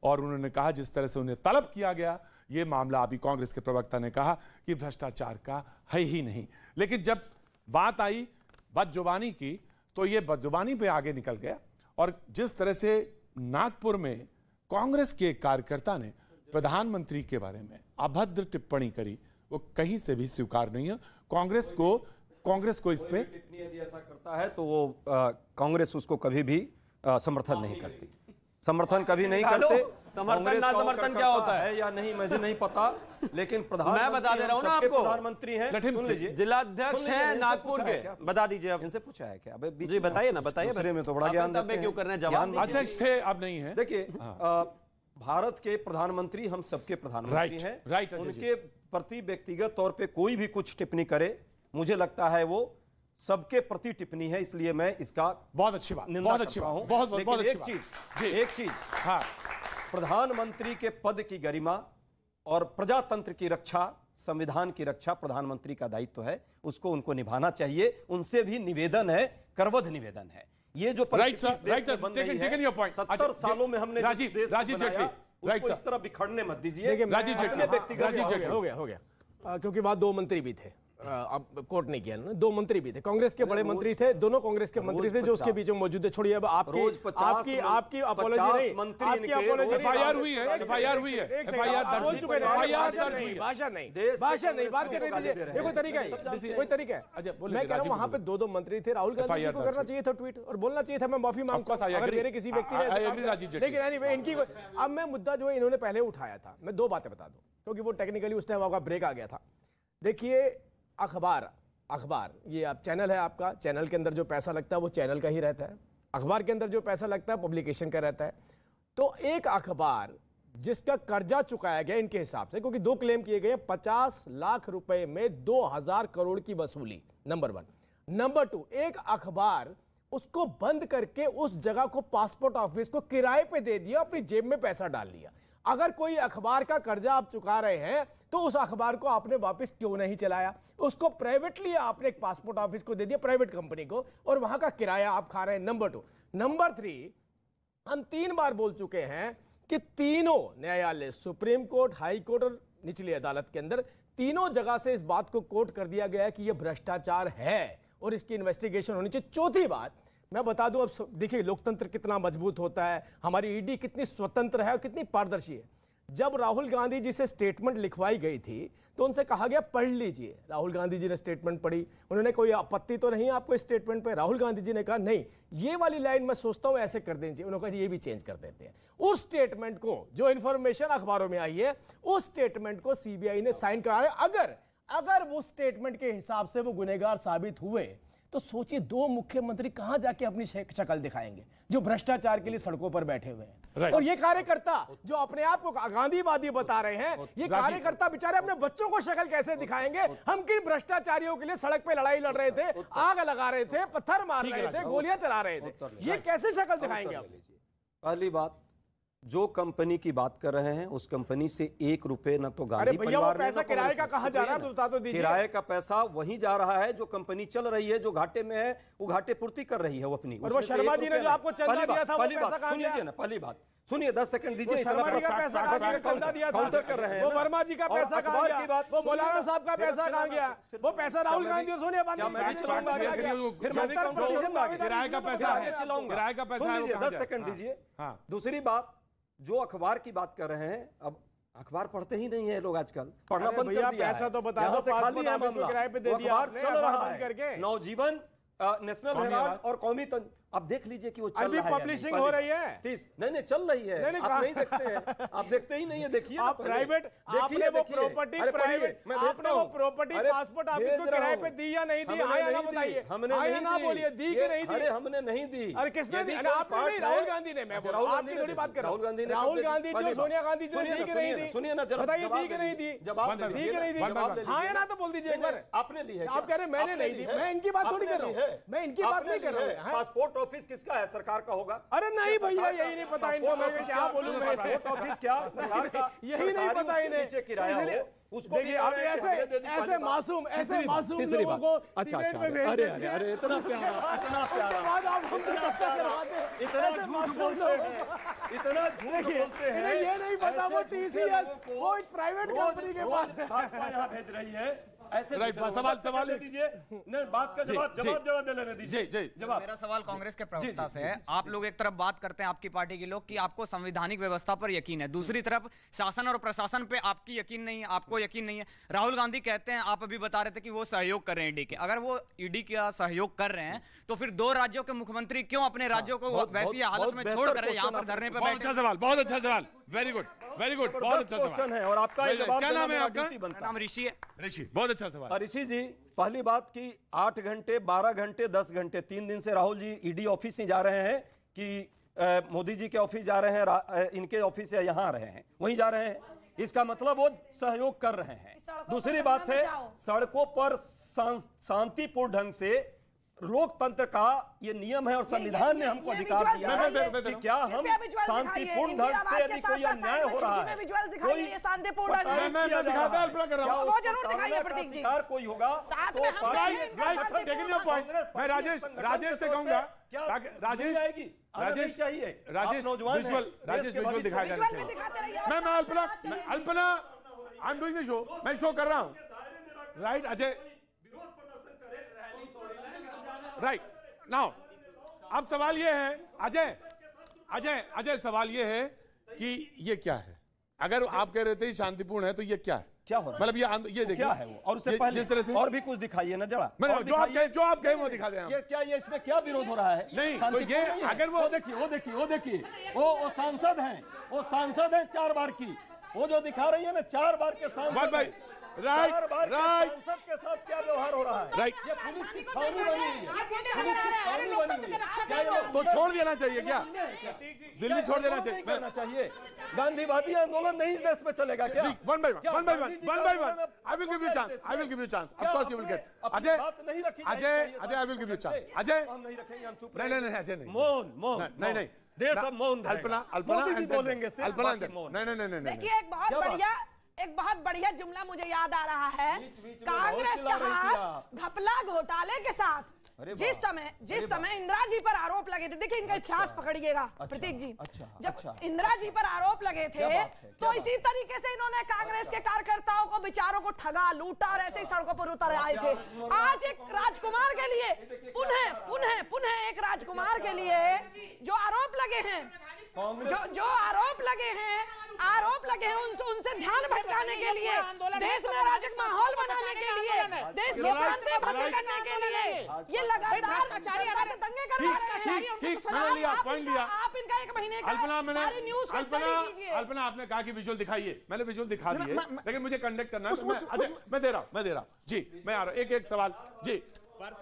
और उन्होंने कहा जिस तरह से उन्हें तलब किया गया, ये मामला अभी कांग्रेस के प्रवक्ता ने कहा कि भ्रष्टाचार का है ही नहीं। लेकिन जब बात आई बदजुबानी की तो ये बदजुबानी पे आगे निकल गया। और जिस तरह से नागपुर में कांग्रेस के एक कार्यकर्ता ने प्रधानमंत्री के बारे में अभद्र टिप्पणी करी, वो कहीं से भी स्वीकार नहीं है। कांग्रेस को इस पे टिप्पणी यदि ऐसा करता है तो वो कांग्रेस उसको कभी भी समर्थन नहीं करती, समर्थन कभी नहीं करते। समर्थन ना समर्थन क्या होता है या नहीं मुझे नहीं पता, लेकिन प्रधानमंत्री मैं बता दे रहा हूं ना आपको, प्रधानमंत्री हैं, सुन लीजिए, जिलाध्यक्ष हैं नागपुर के, बता दीजिए अब। इनसे पूछा है क्या? अबे जी बताइए ना, बताइए। दूसरे में तो बड़ा ज्ञान देते हैं, क्यों कर रहे हैं? जवाब अध्यक्ष थे, अब नहीं है। देखिए भारत के प्रधानमंत्री हम सबके प्रधानमंत्री हैं, उनके प्रति व्यक्तिगत तौर पे कोई भी कुछ टिप्पणी करे, मुझे लगता है वो सबके प्रति टिप्पणी है, इसलिए मैं इसका बहुत अच्छी बात, बहुत अच्छी बात, बहुत अच्छी एक चीज हाँ, प्रधानमंत्री के पद की गरिमा और प्रजातंत्र की रक्षा, संविधान की रक्षा प्रधानमंत्री का दायित्व है, उसको उनको निभाना चाहिए। उनसे भी निवेदन है, करवध निवेदन है। ये जो परिस्थिति बन रही है 70 सालों में हमने राजीव जेटली उसको इस तरह बिखरने मत दीजिए। राजीव जेटली हो गया क्योंकि वहां दो मंत्री भी थे, अब कोर्ट नहीं किया ना, दो मंत्री भी थे, कांग्रेस के बड़े मंत्री थे, दोनों कांग्रेस के मंत्री थे जो उसके बीच में मौजूद है। छोड़िए अब आपकी अपॉलॉजी नहीं, आपकी अपॉलॉजी एफआईआर हुई है, एफआईआर हुई है, एफआईआर दर्ज हो चुका है, एफआईआर दर्ज हुई है। भाषा नहीं बात करने दीजिए, ये कोई तरीका है, कोई तरीका है। अच्छा मैं कह रहा हूं वहां पे दो मंत्री थे, राहुल गांधी जी को करना चाहिए था ट्वीट और बोलना चाहिए था मैं माफी मांगता हूं अगर मेरे किसी व्यक्ति ने, लेकिन इनकी अब मैं मुद्दा जो है इन्होंने पहले उठाया था, मैं दो बातें बता दूं क्योंकि वो टेक्निकली उस टाइम आपका ब्रेक आ गया था। देखिए अखबार ये आप चैनल है, आपका चैनल के अंदर जो पैसा लगता है वो चैनल का ही रहता है, अखबार के अंदर जो पैसा लगता है पब्लिकेशन का रहता है। तो एक अखबार जिसका कर्जा चुकाया गया इनके हिसाब से, क्योंकि दो क्लेम किए गए, 50 लाख रुपए में 2000 करोड़ की वसूली, नंबर 1। नंबर 2, एक अखबार उसको बंद करके उस जगह को पासपोर्ट ऑफिस को किराए पे दे दिया, अपनी जेब में पैसा डाल लिया। अगर कोई अखबार का कर्जा आप चुका रहे हैं तो उस अखबार को आपने वापस क्यों नहीं चलाया? उसको प्राइवेटली आपने एक पासपोर्ट ऑफिस को दे दिया, प्राइवेट कंपनी को, और वहां का किराया आप खा रहे हैं। नंबर 2। नंबर 3, हम 3 बार बोल चुके हैं कि तीनों न्यायालय, सुप्रीम कोर्ट, हाई कोर्ट और निचली अदालत के अंदर, तीनों जगह से इस बात को कोट कर दिया गया है कि यह भ्रष्टाचार है और इसकी इन्वेस्टिगेशन होनी चाहिए। चौथी बात मैं बता दूं, अब देखिए लोकतंत्र कितना मजबूत होता है, हमारी ईडी कितनी स्वतंत्र है और कितनी पारदर्शी है। जब राहुल गांधी जी से स्टेटमेंट लिखवाई गई थी तो उनसे कहा गया पढ़ लीजिए। राहुल गांधी जी ने स्टेटमेंट पढ़ी, उन्होंने कोई आपत्ति तो नहीं आपको स्टेटमेंट पे? राहुल गांधी जी ने कहा नहीं, ये वाली लाइन मैं सोचता हूं ऐसे कर देनी चाहिए। उन्होंने कहा ये भी चेंज कर देते हैं। उस स्टेटमेंट को, जो इंफॉर्मेशन अखबारों में आई है, उस स्टेटमेंट को सीबीआई ने साइन करा। अगर वो स्टेटमेंट के हिसाब से वो गुनहगार साबित हुए तो सोचिए दो मुख्यमंत्री कहां जाके अपनी शक्ल दिखाएंगे जो भ्रष्टाचार के लिए सड़कों पर बैठे हुए हैं। और ये कार्यकर्ता जो अपने आप को गांधीवादी बता रहे हैं, ये कार्यकर्ता बेचारे अपने बच्चों को शक्ल कैसे दिखाएंगे? हम किन भ्रष्टाचारियों के लिए सड़क पे लड़ाई लड़ रहे थे, आग लगा रहे थे, पत्थर मार रहे थे, गोलियां चला रहे थे, ये कैसे शक्ल दिखाएंगे आप? पहली बात, जो कंपनी की बात कर रहे हैं उस कंपनी से 1 रुपए न तो गांधी परिवार ने, पैसा किराए का कहा जा रहा है, बता तो दीजिए। किराए का पैसा वहीं जा रहा है जो कंपनी चल रही है, जो घाटे में है वो घाटे पूर्ति कर रही है वो अपनी। और वो शर्मा जी ने जो आपको चंदा दिया था वो पैसा कहां गया? ना पहली बात सुनिए, 10 सेकंड दीजिए। शर्मा जी का पैसा कहां गया? चंदा दिया था, काउंटर कर रहे हैं। वो वर्मा जी का पैसा कहां गया? वो मौलाना साहब का पैसा कहां गया? वो पैसा राहुल गांधी और सोनिया गांधी मैं भी चलाऊंगा, फिर मैं भी किराए का पैसा है, किराए का पैसा है। 10 सेकंड दीजिए। दूसरी बात, जो अखबार की बात कर रहे हैं, अब अखबार पढ़ते ही नहीं है लोग आजकल, पढ़ना बंद कर दिया है। पैसा तो बता दो, खाली है मामला, किराए पे दे दिया अखबार चल रहा है। नवजीवन, नेशनल हेराल्ड और कौमी अब देख लीजिए कि वो चल रहा है, पब्लिशिंग हो रही है। 30 नहीं चल रही है, आप नहीं देखते हैं, आप देखते ही नहीं है। देखिए आप प्राइवेट, आपने वो प्रॉपर्टी प्राइवेट, आपने वो प्रॉपर्टी पासपोर्ट ऑफिस को किराए पे दी या नहीं दी? आया ना बताइए, हमने नहीं ना बोलिए दी कि नहीं दी? अरे हमने नहीं दी। अरे किसने दी? आपने नहीं, राहुल गांधी ने। मैं आपकी थोड़ी बात कर रहा हूं। राहुल गांधी जी, सोनिया गांधी जी ने दी कि नहीं दी? सुनिए ना जरा, बताइए दी कि नहीं दी? जवाब दी कि नहीं दी? हाँ या ना तो बोल दीजिए एक बार। आपने ली है? आप कह रहे हैं मैंने नहीं दी, मैं इनकी बात थोड़ी कर रहा हूँ, मैं इनकी बात नहीं कर रहा हूँ। पासपोर्ट ऑफिस किसका है? सरकार का होगा? अरे नहीं भैया, यही नहीं पता इनको, मैं क्या बोलूं? मैं वोट ऑफिस क्या सरकार का? यही नहीं पता इन्हें। नीचे किराया हो उसको देखिए, आप ऐसे मासूम लोगों को डिबेट में भेज देते हैं। अरे इतना प्यारा, इतना प्यारा, बाद आप हमसे चर्चा करवाते हैं। इतना झूठ बोलते हैं, इतना झूठ बोलते हैं। ये नहीं पता वो टीसीएस वो एक प्राइवेट कंपनी के पास है। भाजपा यहाँ भेज रही है ऐसे। सवाल दे दीजिए, नहीं बात का जवाब दे लेने दीजिए। जवाब मेरा सवाल कांग्रेस के प्रवक्ता से है। आप लोग एक तरफ बात करते हैं, आपकी पार्टी के लोग, कि आपको संवैधानिक व्यवस्था पर यकीन है, दूसरी तरफ शासन और प्रशासन पे आपकी यकीन नहीं है, आपको यकीन नहीं है। राहुल गांधी कहते हैं, आप अभी बता रहे थे कि वो सहयोग कर रहे हैं ईडी के। अगर वो ईडी का सहयोग कर रहे हैं तो फिर 2 राज्यों के मुख्यमंत्री क्यों अपने राज्यों को वैसी हालत में छोड़ कर यहाँ पर धरने पर बैठे? बहुत अच्छा सवाल, वेरी गुड, बहुत अच्छा क्वेश्चन है। और आपका क्या नाम है आपका? नाम ऋषि है। ऋषि, बहुत अच्छा सवाल। ऋषि जी, पहली बात कि 8 घंटे, 12 घंटे, 10 घंटे, 3 दिन से राहुल जी ईडी ऑफिस ही जा रहे हैं कि मोदी जी के ऑफिस जा रहे हैं, इनके ऑफिस से यहाँ आ रहे हैं, वहीं जा रहे हैं, इसका मतलब वो सहयोग कर रहे हैं। दूसरी बात है, सड़कों पर शांतिपूर्ण ढंग से लोकतंत्र का ये नियम है और संविधान ने हमको अधिकार दिया है कि क्या हम शांतिपूर्ण ढंग से, यदि कोई अन्याय हो रहा है, कोई शांतिपूर्ण शिकार कोई होगा तो मैं राजेश से कहूंगा, राजेश चाहिए, राजेश विजुअल दिखाया जाना चाहिए। मैं Alpana I am doing the show, मैं शो कर रहा हूं, राइट अजय, राइट नाउ अब सवाल ये है, अजय सवाल ये है कि ये क्या है? अगर आप कह रहे थे शांतिपूर्ण है तो ये क्या है? क्या हो रहा है? मतलब ये देखिए क्या है वो? और उससे पहले जिस तरह से और भी कुछ दिखाइए ना जरा, जो आप कहें वो दिखा दें। ये क्या, ये इसमें क्या विरोध हो रहा है? नहीं तो ये अगर वो देखिए वो सांसद हैं 4 बार की, वो जो दिखा रही है ना 4 बार के सांसद भाई, राइट सांसद के साथ क्या व्यवहार हो रहा है? राइट, ये पुलिस की छावनी बनी हुई है। तो छोड़ देना चाहिए क्या? दिल्ली छोड़ देना चाहिए, करना चाहिए। गांधीवादी आंदोलन नहीं इस देश में चलेगा क्या? One by one I will give you chance, of course you will get. Ajay I will give you chance. Ajay हम नहीं रखेंगे, हम चुप नहीं अजय नहीं, मौन नहीं देश अब मौन, अल्पना बोलेंगे, नहीं। देखिए, एक बहुत बढ़िया जुमला मुझे याद आ रहा है। कांग्रेस का हाथ घपला घोटाले के साथ जिस समय इंदिरा जी पर आरोप लगे थे, देखिए इनका इतिहास पकड़िएगा प्रतीक जी। जब इंदिरा जी पर आरोप लगे थे तो इसी तरीके से इन्होंने कांग्रेस के कार्यकर्ताओं को, बेचारों को ठगा, लूटा और ऐसे ही सड़कों पर उतर आए थे। आज एक राजकुमार के लिए पुनः एक राजकुमार के लिए जो आरोप लगे हैं, जो आरोप लगे हैं उनसे ध्यान भटकाने के लिए, देश में अराजक माहौल बनाने के लिए, देश की शांति भंग करने के लिए ये लगातार जनता से दंगे करवा रहे हैं। ठीक, मैंने लिया, पॉइंट लिया। आप इनका 1 महीने का सारी न्यूज़ को स्टडी कीजिए। अल्पना आपने कहा कि विजुअल दिखाइए, मैंने विजुअल दिखा दिए, लेकिन मुझे कंडक्ट करना है। मैं दे रहा हूँ जी, मैं आ रहा हूँ। एक सवाल जी।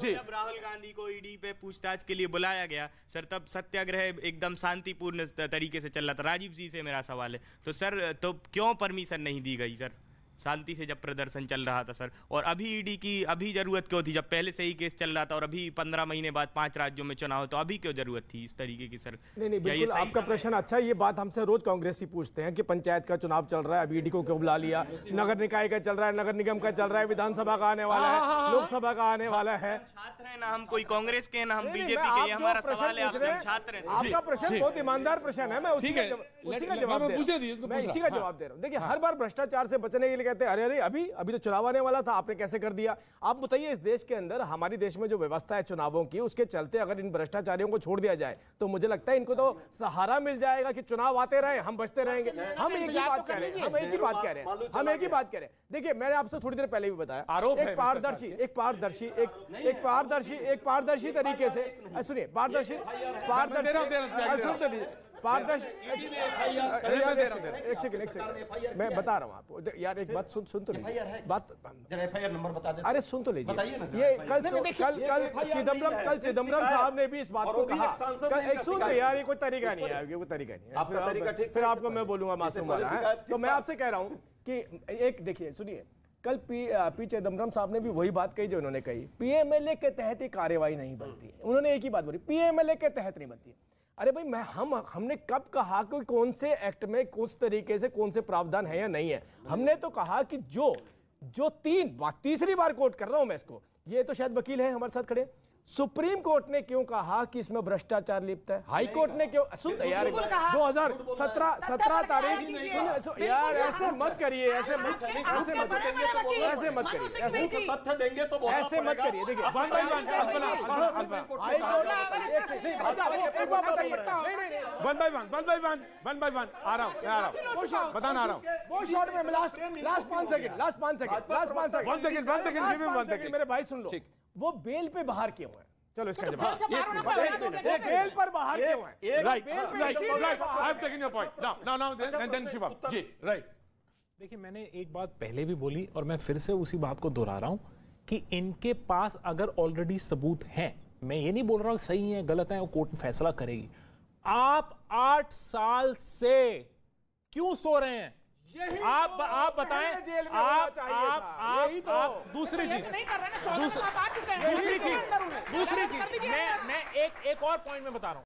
जब राहुल गांधी को ईडी पे पूछताछ के लिए बुलाया गया सर, तब सत्याग्रह एकदम शांतिपूर्ण तरीके से चल रहा था। राजीव जी से मेरा सवाल है, तो सर तो क्यों परमिशन नहीं दी गई सर? शांति से जब प्रदर्शन चल रहा था सर, और अभी ईडी की अभी जरूरत क्यों थी? जब पहले से ही केस चल रहा था और अभी 15 महीने बाद 5 राज्यों में चुनाव, तो अभी क्यों जरूरत थी इस तरीके की सर? नहीं बिल्कुल आपका प्रश्न अच्छा। ये बात हमसे रोज कांग्रेसी पूछते हैं कि पंचायत का चुनाव चल रहा है, अभी ईडी को क्यों बुला लिया? नगर निकाय का चल रहा है, नगर निगम का चल रहा है, विधानसभा का आने वाला है, लोकसभा का आने वाला है। छात्र है ना हम, कोई कांग्रेस के ना हम बीजेपी के, हमारा सवाल है आपसे, हम छात्र हैं। आपका प्रश्न बहुत ईमानदार प्रश्न है, मैं उसी का जवाब दे रहा हूँ। देखिए, हर बार भ्रष्टाचार से बचने के लिए कहते हैं अरे अभी तो चुनाव आने वाला था, आपने कैसे कर दिया? आप बताइए, इस देश के अंदर, हमारी देश में जो व्यवस्था है चुनावों की, उसके चलते अगर इन भ्रष्टाचारियों को छोड़ दिया जाए तो मुझे लगता है इनको तो सहारा मिल जाएगा कि चुनाव आते रहे, हम बचते रहेंगे। हम एक ही बात कह रहे हैं। देखिए, मैंने आपसे थोड़ी देर पहले भी बताया, एक पारदर्शी तरीके से, सुनिए, पारदर्शी एक सेकंड मैं बता रहा हूँ आपको यार, एक बात सुन तो लीजिए, बात एफआईआर नंबर बता दें। अरे सुन तो लीजिए, ये कल चिदम्बरम साहब ने भी इस बात को कहा। एक सुन तो यार, ये कोई तरीका नहीं है, फिर आपको मैं बोलूंगा मासूम वाला है। तो मैं आपसे कह रहा हूँ कि एक देखिए, सुनिए, कल पी चिदम्बरम साहब ने भी वही बात कही जो उन्होंने कही, पीएमएलए के तहत ही कार्यवाही नहीं बनती है। उन्होंने एक ही बात बोली, पीएमएलए के तहत नहीं बनती है। अरे भाई हमने कब कहा कि कौन से एक्ट में किस तरीके से कौन से प्रावधान है या नहीं है? हमने तो कहा कि जो तीसरी बार कोर्ट कर रहा हूं मैं इसको, ये तो शायद वकील है हमारे साथ खड़े, सुप्रीम कोर्ट ने क्यों कहा कि इसमें भ्रष्टाचार लिप्त है? हाई कोर्ट ने क्यों? सुन यार, 2017 तारीख, यार ऐसे मत करिए, ऐसे मत करिए, तथ्य देंगे तो ऐसे मत करिए। देखिए वन बाय वन आ रहा हूँ, बताना आ रहा हूँ। वो शॉर्ट में लास्ट 5 सेकंड मेरे भाई सुन लो। वो बेल पे बाहर क्यों है? चलो इसका जवाब, बेल पर बाहर क्यों है? Right, I have taken your point. Now then Shivam ji, right. देखिए, मैंने एक बात पहले भी बोली और मैं फिर से उसी बात को दोहरा रहा हूं कि इनके पास अगर ऑलरेडी सबूत हैं, मैं ये नहीं बोल रहा हूं सही है गलत है, वो कोर्ट फैसला करेगी। आप 8 साल से क्यों सो रहे हैं? आप बताएं। आप दूसरी चीज मैं एक और पॉइंट में बता रहा हूं।